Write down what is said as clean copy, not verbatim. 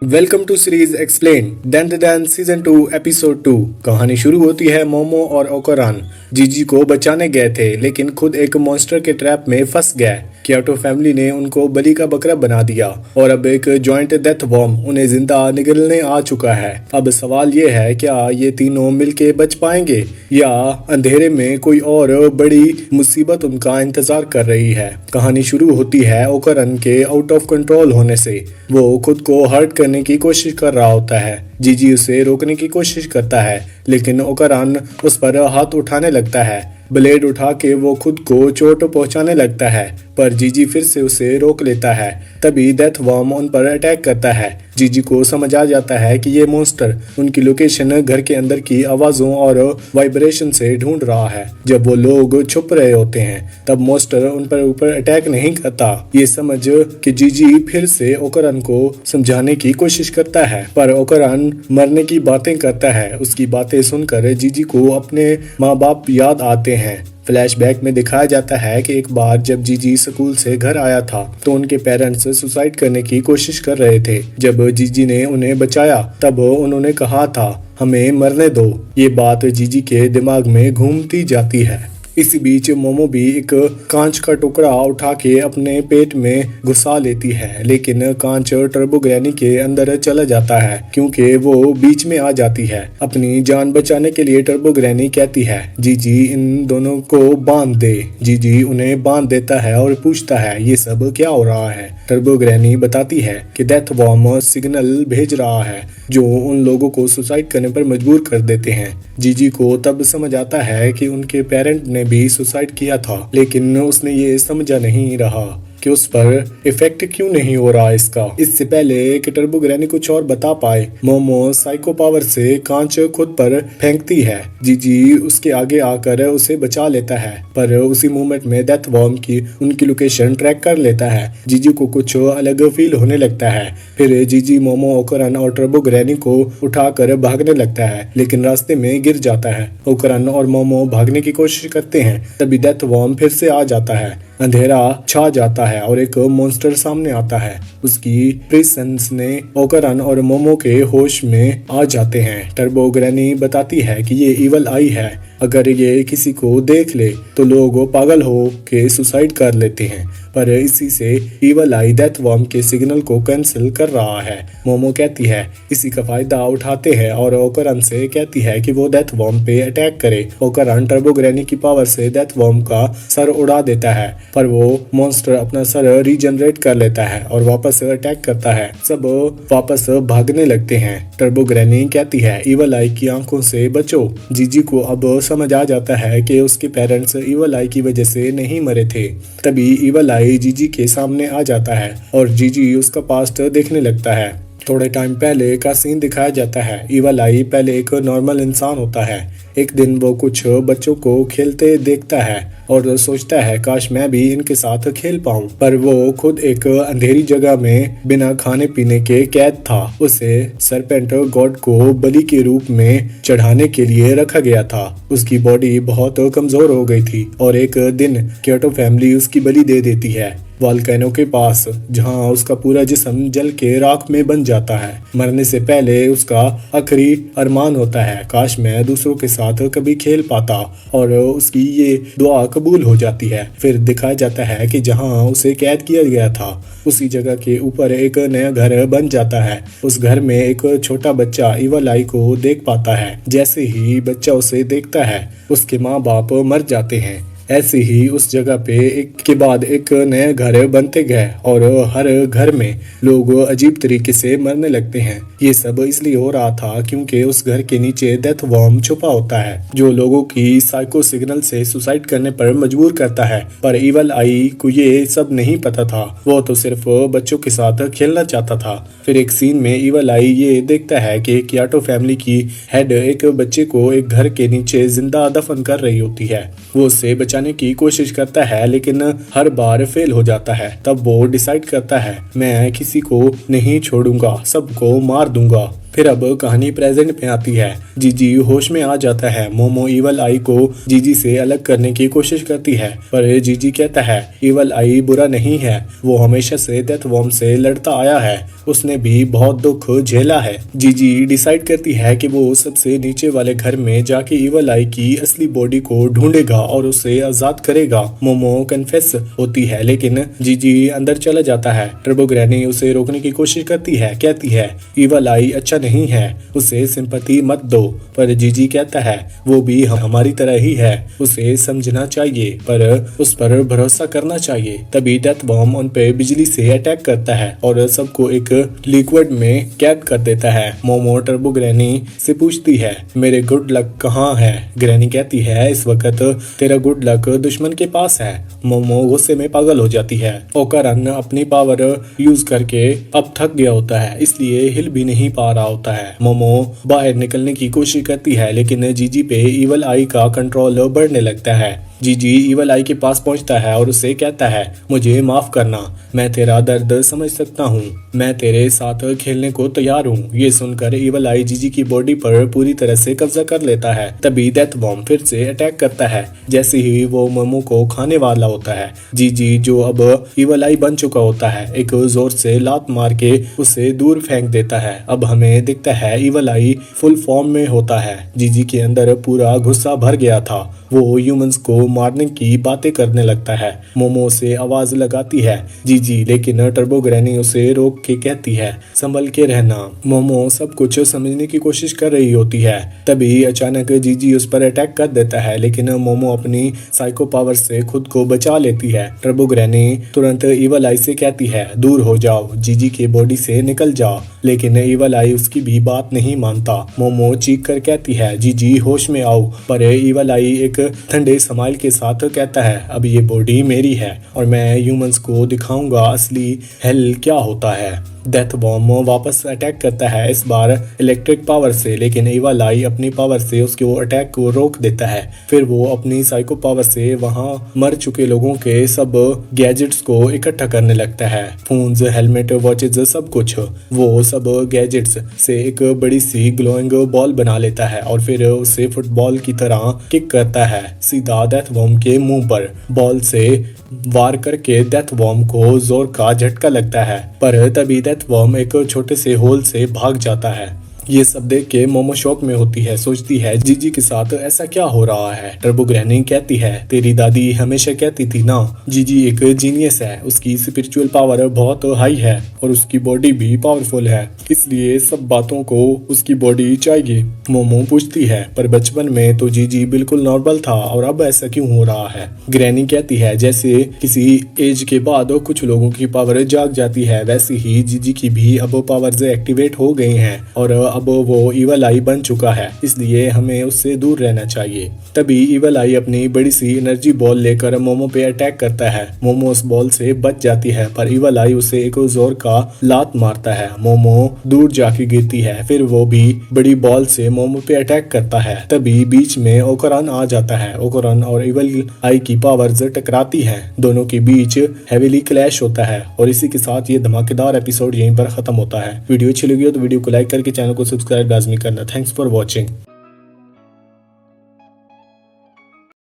Welcome to series explain dan season 2 episode 2। कहानी शुरू होती है मोमो और ओकरान जीजी को बचाने गए थे, लेकिन खुद एक मॉन्स्टर के ट्रैप में फंस गए। क्योटो फैमिली ने उनको बलि का बकरा बना दिया और अब एक जॉइंट डेथ बॉम्ब उन्हें जिंदा निगलने आ चुका है। अब सवाल ये है, क्या ये तीनों मिलके बच पाएंगे या अंधेरे में कोई और बड़ी मुसीबत उनका इंतजार कर रही है। कहानी शुरू होती है ओकरान के आउट ऑफ कंट्रोल होने से। वो खुद को हर्ट करने की कोशिश कर रहा होता है। जीजी उसे रोकने की कोशिश करता है, लेकिन ओकरान उस पर हाथ उठाने लगता है। ब्लेड उठा के वो खुद को चोट पहुंचाने लगता है, पर जीजी फिर से उसे रोक लेता है। तभी डेथ वर्म उन पर अटैक करता है। जीजी को समझ आ जाता है कि ये मॉन्स्टर उनकी लोकेशन घर के अंदर की आवाजों और वाइब्रेशन से ढूंढ रहा है। जब वो लोग छुप रहे होते हैं तब मॉन्स्टर उन पर ऊपर अटैक नहीं करता। ये समझ कि जीजी फिर से ओकरान को समझाने की कोशिश करता है, पर ओकरान मरने की बातें करता है। उसकी बातें सुनकर जीजी को अपने माँ बाप याद आते हैं। फ्लैशबैक में दिखाया जाता है कि एक बार जब जीजी स्कूल से घर आया था तो उनके पेरेंट्स सुसाइड करने की कोशिश कर रहे थे। जब जीजी ने उन्हें बचाया तब उन्होंने कहा था, हमें मरने दो। ये बात जीजी के दिमाग में घूमती जाती है। इसी बीच मोमो भी एक कांच का टुकड़ा उठा के अपने पेट में घुसा लेती है, लेकिन कांच टर्बो ग्रैनी के अंदर चला जाता है क्योंकि वो बीच में आ जाती है। अपनी जान बचाने के लिए टर्बो ग्रैनी कहती है, जीजी इन दोनों को बांध दे। जीजी उन्हें बांध देता है और पूछता है, ये सब क्या हो रहा है। टर्बो ग्रैनी बताती है कि डेथ वर्म सिग्नल भेज रहा है जो उन लोगों को सुसाइड करने पर मजबूर कर देते हैं। जीजी को तब समझ आता है कि उनके पेरेंट ने भी सुसाइड किया था, लेकिन उसने ये समझा नहीं रहा कि उस पर इफेक्ट क्यों नहीं हो रहा इसका। इससे पहले कि टर्बो ग्रैनी कुछ और बता पाए, मोमो साइको पावर से कांच खुद पर फेंकती है। जीजी उसके आगे आकर उसे बचा लेता है, पर उसी मोमेंट में डेथ वर्म की उनकी लोकेशन ट्रैक कर लेता है। जीजी को कुछ अलग फील होने लगता है। फिर जीजी मोमो ओकरान और टर्बो ग्रैनी को उठाकर भागने लगता है, लेकिन रास्ते में गिर जाता है। ओकरान और मोमो भागने की कोशिश करते हैं, तभी डेथ वर्म फिर से आ जाता है। अंधेरा छा जाता है और एक मॉन्स्टर सामने आता है। उसकी प्रेजेंस ने ओकरान और मोमो के होश में आ जाते हैं। टर्बो ग्रैनी बताती है कि ये इवल आई है, अगर ये किसी को देख ले तो लोग पागल हो के सुसाइड कर लेते हैं, पर इसी से इवल आई डेथ वर्म के सिग्नल को कैंसिल कर रहा है। मोमो कहती है इसी का फायदा उठाते हैं और ओकरान से कहती है कि वो डेथ वर्म पे अटैक करे। ओकरान टर्बो ग्रैनी की पावर से डेथ वर्म का सर उड़ा देता है, पर वो मॉन्स्टर अपना सर रीजनरेट कर लेता है और वापस अटैक करता है। सब वापस भागने लगते हैं। टर्बो ग्रैनी कहती है, इवल आई की आंखों से बचो। जीजी को अब समझ आ जाता है कि उसके पेरेंट्स इवल आई की वजह से नहीं मरे थे। तभी इवल आई जीजी के सामने आ जाता है और जीजी उसका पास्ट देखने लगता है। थोड़े टाइम पहले का सीन दिखाया जाता है। इवल आई पहले एक नॉर्मल इंसान होता है। एक दिन वो कुछ बच्चों को खेलते देखता है और सोचता है, काश मैं भी इनके साथ खेल पाऊं, पर वो खुद एक अंधेरी जगह में बिना खाने पीने के कैद था। उसे सरपेंट गॉड को बलि के रूप में चढ़ाने के लिए रखा गया था। उसकी बॉडी बहुत कमजोर हो गई थी और एक दिन क्योटो फैमिली उसकी बलि दे देती है वॉल्केनो के पास, जहां उसका पूरा जिस्म जल के राख में बन जाता है। मरने से पहले उसका आखिरी अरमान होता है, काश मैं दूसरों के साथ कभी खेल पाता, और उसकी ये दुआ कबूल हो जाती है। फिर दिखाया जाता है कि जहां उसे कैद किया गया था उसी जगह के ऊपर एक नया घर बन जाता है। उस घर में एक छोटा बच्चा इवल आई को देख पाता है। जैसे ही बच्चा उसे देखता है उसके माँ बाप मर जाते हैं। ऐसे ही उस जगह पे एक के बाद एक नए घर बनते गए और हर घर में लोग अजीब तरीके से मरने लगते हैं। ये सब इसलिए हो रहा था क्योंकि उस घर के नीचे डेथ वर्म छुपा होता है जो लोगों की साइको सिग्नल से सुसाइड करने पर मजबूर करता है। पर इवल आई को ये सब नहीं पता था, वो तो सिर्फ बच्चों के साथ खेलना चाहता था। फिर एक सीन में इवल आई ये देखता है कि क्योटो फैमिली की हेड एक बच्चे को एक घर के नीचे जिंदा दफन कर रही होती है। वो उससे बचाने की कोशिश करता है, लेकिन हर बार फेल हो जाता है। तब वो डिसाइड करता है, मैं किसी को नहीं छोड़ूंगा, सबको मार दूंगा। फिर अब कहानी प्रेजेंट में आती है। जीजी होश में आ जाता है। मोमो इवल आई को जीजी से अलग करने की कोशिश करती है, पर जीजी कहता है इवल आई बुरा नहीं है, वो हमेशा से डेथ वॉर्म से लड़ता आया है, उसने भी बहुत दुख झेला है। जीजी डिसाइड करती है कि वो सबसे नीचे वाले घर में जाके इवल आई की असली बॉडी को ढूंढेगा और उसे आजाद करेगा। मोमो कन्फेस होती है, लेकिन जीजी अंदर चला जाता है। टर्बो ग्रैनी उसे रोकने की कोशिश करती है, कहती है इवल आई अच्छा नहीं है, उसे सिंपैथी मत दो, पर जीजी कहता है वो भी हमारी तरह ही है, उसे समझना चाहिए पर उस पर भरोसा करना चाहिए। तभी डेथ बॉम्ब उन पे बिजली से अटैक करता है और सबको एक लिक्विड में कैद कर देता है। मोमो टर्बो ग्रैनी से पूछती है मेरे गुड लक कहाँ है? ग्रैनी कहती है इस वक्त तेरा गुड लक दुश्मन के पास है। मोमो गुस्से में पागल हो जाती है। ओकरन अपनी पावर यूज करके अब थक गया होता है, इसलिए हिल भी नहीं पा रहा होता है। मोमो बाहर निकलने की कोशिश करती है, लेकिन जीजी पे इवल आई का कंट्रोल बढ़ने लगता है। जीजी इवल आई के पास पहुंचता है और उससे कहता है मुझे माफ करना, मैं तेरा दर्द समझ सकता हूँ, मैं तेरे साथ खेलने को तैयार हूँ। ये सुनकर इवल आई जीजी की बॉडी पर पूरी तरह से कब्जा कर लेता है। तभी डेथ बॉम्ब फिर से अटैक करता है। जैसे ही वो मोमो को खाने वाला होता है, जीजी जो अब इवल आई बन चुका होता है, एक जोर से लात मार के उसे दूर फेंक देता है। अब हमें दिखता है इवल आई फुल फॉर्म में होता है। जीजी के अंदर पूरा गुस्सा भर गया था, वो ह्यूमंस को मारने की बातें करने लगता है। मोमो से आवाज लगाती है जीजी, लेकिन टर्बो ग्रैनी उसे रोक के कहती है संभल के रहना। मोमो सब कुछ समझने की कोशिश कर रही होती है। तभी अचानक जीजी उस पर अटैक कर देता है, लेकिन मोमो अपनी साइको पावर से खुद को बचा लेती है। टर्बो ग्रैनी तुरंत इवल आई से कहती है दूर हो जाओ, जीजी के बॉडी से निकल जाओ, लेकिन इवल आई उसकी भी बात नहीं मानता। मोमो चीख कर कहती है जीजी होश में आओ, पर इवल आई एक ठंडे स्माइल के साथ कहता है अब ये बॉडी मेरी है और मैं ह्यूमंस को दिखाऊंगा असली हेल क्या होता है। डेथ बॉम्ब वापस अटैक करता है, इस बार इलेक्ट्रिक पावर से, लेकिन इवल आई अपनी पावर से उसके अटैक को रोक देता है। फिर वो अपनी साइको पावर से वहां मर चुके लोगों के सब गैजेट्स को इकट्ठा करने लगता है, फोन्स, हेलमेट, वॉचेस, सब कुछ। वो सब गैजेट्स से एक बड़ी सी ग्लोइंग बॉल बना लेता है और फिर उसे फुटबॉल की तरह किक करता है सीधा डेथ बॉम्ब के मुंह पर। बॉल से वार करके डेथ बॉम्ब को जोर का झटका लगता है, पर तभी डेथ बॉम्ब एक छोटे से होल से भाग जाता है। ये सब देख के मोमो शॉक में होती है, सोचती है जीजी के साथ ऐसा क्या हो रहा है। टर्बो ग्रैनी कहती है तेरी दादी हमेशा कहती थी ना, जीजी एक जीनियस है, उसकी स्पिरिचुअल पावर बहुत हाई है और उसकी बॉडी भी पावरफुल है, इसलिए सब बातों को उसकी बॉडी चाहिए। मोमो पूछती है पर बचपन में तो जीजी बिल्कुल नॉर्मल था और अब ऐसा क्यों हो रहा है। ग्रैनी कहती है जैसे किसी एज के बाद कुछ लोगों की पावर जाग जाती है, वैसे ही जीजी की भी अब पावर्स एक्टिवेट हो गई हैं और अब वो इवल आई बन चुका है, इसलिए हमें उससे दूर रहना चाहिए। तभी इवल आई अपनी बड़ी सी एनर्जी बॉल लेकर मोमो पे अटैक करता है। मोमो उस बॉल से बच जाती है, पर इवल आई उसे एक जोर का लात मारता है। मोमो दूर जाके गिरती है, फिर वो भी बड़ी बॉल से मोमो पे अटैक करता है। तभी बीच में ओकरन आ जाता है। ओकरन और इवल आई की पावर्स टकराती हैं, दोनों के बीच हेवीली क्लैश होता है और इसी के साथ ये धमाकेदार एपिसोड यहीं पर खत्म होता है। वीडियो अच्छी लगी हो तो वीडियो को लाइक करके चैनल को सब्सक्राइब लाजमी करना। Thanks for watching.